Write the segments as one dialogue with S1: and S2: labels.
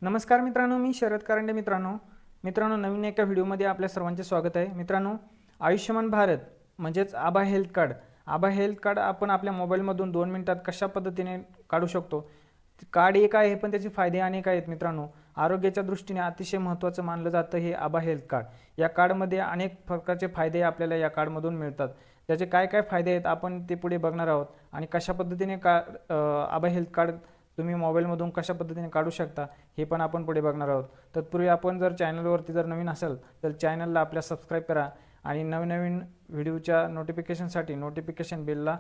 S1: नमस्कार मित्रांनो, मी शरद कारंडे. मित्रांनो नवीन एका व्हिडिओमध्ये आपल्या सर्वांचे स्वागत आहे. मित्रांनो, आयुष्यमान भारत म्हणजेच आभा हेल्थ कार्ड आपण आपल्या मोबाईलमधून 2 मिनिटात कशा पद्धतीने काढू शकतो. कार्ड एक आहे पण त्याचे फायदे अनेक आहेत. मित्रांनो, आरोग्याच्या दृष्टीने अतिशय महत्त्वाचं मानलं जातं हे आभा हेल्थ कार्ड. या कार्डमध्ये अनेक प्रकारचे फायदे आपल्याला या कार्डमधून मिळतात. त्याचे काय काय फायदे आहेत आपण ते पुढे बघणार आहोत आणि कशा पद्धतीने आभा हेल्थ कार्ड तुम्ही मोबाईलमधून कशा पद्धतीने काढू शकता हे पण आपण पुढे बघणार आहोत. तत्पूर्वी आपण जर चॅनलवरती नवीन असाल तर चॅनलला आपल्या सबस्क्राईब करा आणि नवीन व्हिडिओच्या नोटिफिकेशनसाठी नोटिफिकेशन बेलला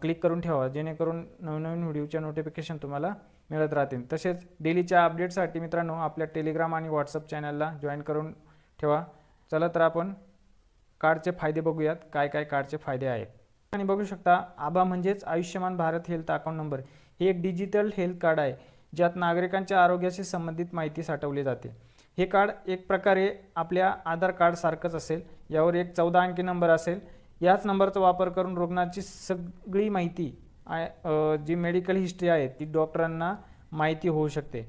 S1: क्लिक करून ठेवा, जेणेकरून नवीन व्हिडिओच्या नोटिफिकेशन तुम्हाला मिळत राहतील. तसेच डेलीच्या अपडेटसाठी मित्रांनो आपल्या टेलिग्राम आणि व्हॉट्सअप चॅनलला जॉईन करून ठेवा. चला तर आपण कार्डचे फायदे बघूयात, काय काय कार्डचे फायदे आहेत. आणि बघू शकता, आभा म्हणजेच Ayushman Bharat health account number हे एक डिजिटल हेल्थ कार्ड आहे ज्यात नागरिकांच्या आरोग्याशी संबंधित माहिती साठवली जाते. हे कार्ड एक प्रकारे आपल्या आधार कार्ड सारखंच असेल. यावर एक 14 अंकी नंबर असेल. याच नंबरचा वापर करून रुग्णाची सगळी माहिती जी मेडिकल हिस्ट्री आहे ती डॉक्टरांना माहिती होऊ शकते.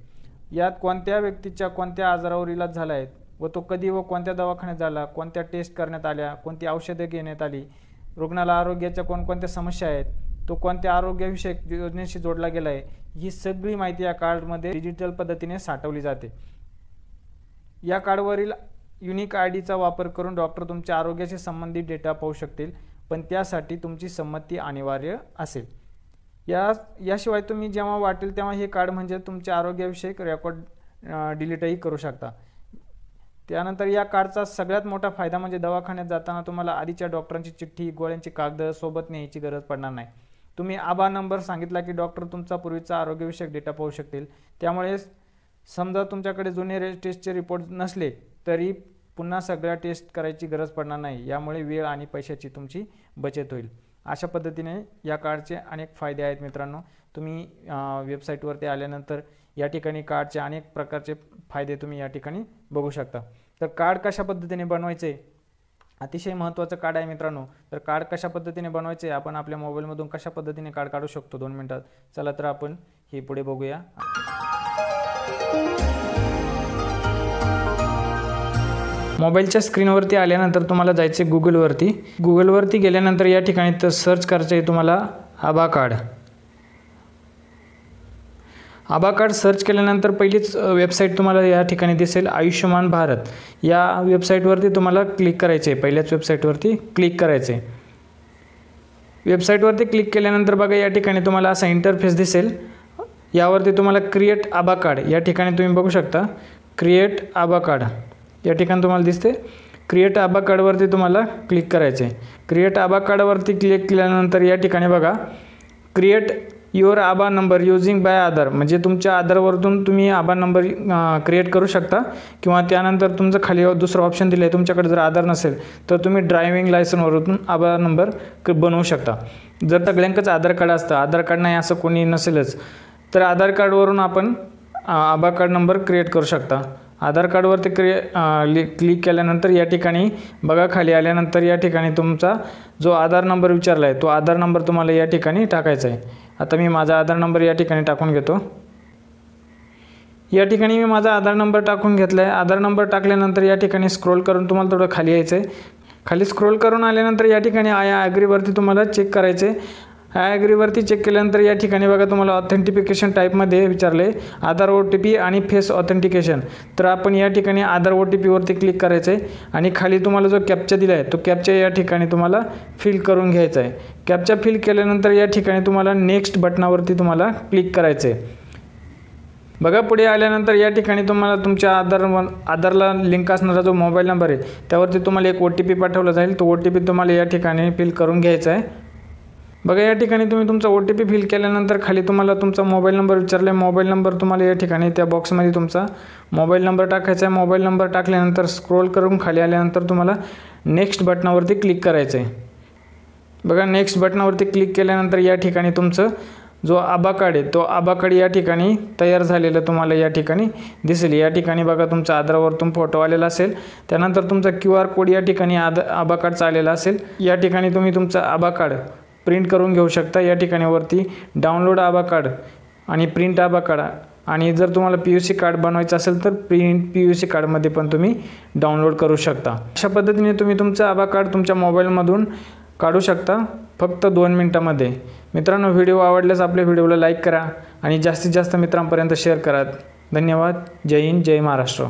S1: यात कोणत्या व्यक्तीच्या कोणत्या आजारावर इलाज झाला आहे व तो कधी व कोणत्या दवाखान्यात झाला, कोणत्या टेस्ट करण्यात आल्या, कोणती औषधे घेण्यात आली, रुग्णाला आरोग्याच्या कोणकोणत्या समस्या आहेत, तो कोणत्या आरोग्यविषयक योजनेशी जोडला गेला आहे, ही सगळी माहिती या कार्डमध्ये डिजिटल पद्धतीने साठवली जाते. या कार्डवरील युनिक आयडीचा वापर करून डॉक्टर तुमच्या आरोग्याशी संबंधित डेटा पाहू शकतील, पण त्यासाठी तुमची संमती अनिवार्य असेल. याशिवाय तुम्ही जेव्हा वाटेल तेव्हा हे कार्ड म्हणजे तुमच्या आरोग्याविषयक रेकॉर्ड डिलीटही करू शकता. त्यानंतर या कार्डचा सगळ्यात मोठा फायदा म्हणजे दवाखान्यात जाताना तुम्हाला आधीच्या डॉक्टरांची चिठ्ठी, गोळ्यांची कागद सोबत न्यायची गरज पडणार नाही. तुम्ही आभा नंबर सांगितला की डॉक्टर तुमचा पूर्वीचा आरोग्यविषयक डेटा पाहू शकतील. त्यामुळे समजा तुमच्याकडे जुने टेस्टचे रिपोर्ट नसले तरी पुन्हा सगळ्या टेस्ट करायची गरज पडणार नाही. यामुळे वेळ आणि पैशाची तुमची बचत होईल. अशा पद्धतीने या कार्डचे अनेक फायदे आहेत. मित्रांनो, तुम्ही वेबसाईटवरती आल्यानंतर या ठिकाणी कार्डचे अनेक प्रकारचे फायदे तुम्ही या ठिकाणी बघू शकता. तर कार्ड कशा पद्धतीने बनवायचे, अतिशय महत्त्वाचं कार्ड आहे मित्रांनो. तर कार्ड कशा पद्धतीने बनवायचे, आपण आपल्या मोबाईलमधून कशा पद्धतीने कार्ड काढू शकतो 2 मिनिटात, चला तर आपण हे पुढे बघूया. मोबाईलच्या स्क्रीनवरती आल्यानंतर तुम्हाला जायचे गुगलवरती गेल्यानंतर या ठिकाणी तर सर्च करायचे आहे तुम्हाला आभा कार्ड सर्च केल्यानंतर पहिलीच वेबसाईट तुम्हाला या ठिकाणी दिसेल आयुष्यमान भारत. या वेबसाईटवरती तुम्हाला क्लिक करायचे आहे. पहिल्याच वेबसाईटवरती क्लिक करायचे. वेबसाईटवरती क्लिक केल्यानंतर बघा या ठिकाणी तुम्हाला असा इंटरफेस दिसेल. यावरती तुम्हाला क्रिएट आभा कार्ड या ठिकाणी तुम्ही बघू शकता. क्रिएट आभा कार्ड या ठिकाणी तुम्हाला दिसते. क्रिएट आभा कार्डवरती तुम्हाला क्लिक करायचे. क्रिएट आभा कार्डवरती क्लिक केल्यानंतर या ठिकाणी बघा क्रिएट युअर आभा नंबर युजिंग बाय आधार, म्हणजे तुमच्या आधारवरून तुम्ही आभा नंबर क्रिएट करू शकता. किंवा त्यानंतर तुमचं खाली दुसरं ऑप्शन दिलं आहे, तुमच्याकडे जर आधार नसेल तर तुम्ही ड्रायव्हिंग लायसनवरून आभा नंबर बनवू शकता. जर सगळ्यांकच आधार कार्ड असतं, आधार कार्ड नाही असं कोणी नसेलच, तर आधार कार्डवरून आपण आभा कार्ड नंबर क्रिएट करू शकता. आधार कार्डवरती क्लिक केल्यानंतर या ठिकाणी बघा खाली आल्यानंतर या ठिकाणी तुमचा जो आधार नंबर विचारला आहे तो आधार नंबर तुम्हाला या ठिकाणी टाकायचा आहे. आता मी माझा आधार नंबर या ठिकाणी टाकून घेतो. या ठिकाणी मी माझा आधार नंबर टाकून घेतला आहे. आधार नंबर टाकल्यानंतर या ठिकाणी स्क्रोल करून तुम्हाला थोडं खाली यायचं आहे. खाली स्क्रोल करून आल्यानंतर या ठिकाणी आय ॲग्रीवरती तुम्हाला चेक करायचे. ॲग्रीवरती चेक केल्यानंतर या ठिकाणी बघा तुम्हाला ऑथेंटिफिकेशन टाईपमध्ये विचारले आधार OTP आणि फेस ऑथेंटिकेशन. तर आपण या ठिकाणी आधार OTPवरती क्लिक करायचं आहे आणि खाली तुम्हाला जो कॅप्चा दिला आहे तो कॅप्चा या ठिकाणी तुम्हाला फिल करून घ्यायचा आहे. कॅप्चा फिल केल्यानंतर या ठिकाणी तुम्हाला नेक्स्ट बटनावरती तुम्हाला क्लिक करायचं आहे. बघा पुढे आल्यानंतर या ठिकाणी तुम्हाला तुमच्या आधारला लिंक असणारा जो मोबाईल नंबर आहे त्यावरती तुम्हाला एक OTP पाठवला जाईल. तो OTP तुम्हाला या ठिकाणी फिल करून घ्यायचा आहे. बघा या ठिकाणी तुम्ही तुमचा OTP फिल केल्यानंतर खाली तुम्हाला तुमचा मोबाईल नंबर विचारला आहे. मोबाईल नंबर तुम्हाला या ठिकाणी त्या बॉक्समध्ये तुमचा मोबाईल नंबर टाकायचा आहे. मोबाईल नंबर टाकल्यानंतर स्क्रोल करून खाली आल्यानंतर तुम्हाला नेक्स्ट बटनावरती क्लिक करायचं आहे. बघा नेक्स्ट बटनावरती क्लिक केल्यानंतर या ठिकाणी तुमचं जो आभा कार्ड आहे तो आभा कार्ड या ठिकाणी तयार झालेलं तुम्हाला या ठिकाणी दिसेल. या ठिकाणी बघा तुमचा आधारवरतून फोटो आलेला असेल. त्यानंतर तुमचा QR कोड या ठिकाणी आभा कार्डचा आलेला असेल. या ठिकाणी तुम्ही तुमचा आभा कार्ड प्रिंट करून घेऊ शकता. या ठिकाणी वरती डाउनलोड आभा कार्ड आणि प्रिंट आभा कार्ड आणि जर तुम्हाला PUC कार्ड बनवायचं असेल तर प्रिंट PUC कार्डमध्ये पण तुम्ही डाउनलोड करू शकता। अशा पद्धतीने तुम्ही तुमचं आभा कार्ड तुमच्या मोबाईलमधून काढू शकता फक्त 2 मिनिटांमध्ये। मित्रांनो, व्हिडिओ आवडल्यास आपल्या व्हिडिओला लाईक करा आणि जास्तीत जास्त मित्रांपर्यंत शेअर करा। धन्यवाद। जय हिंद, जय महाराष्ट्र।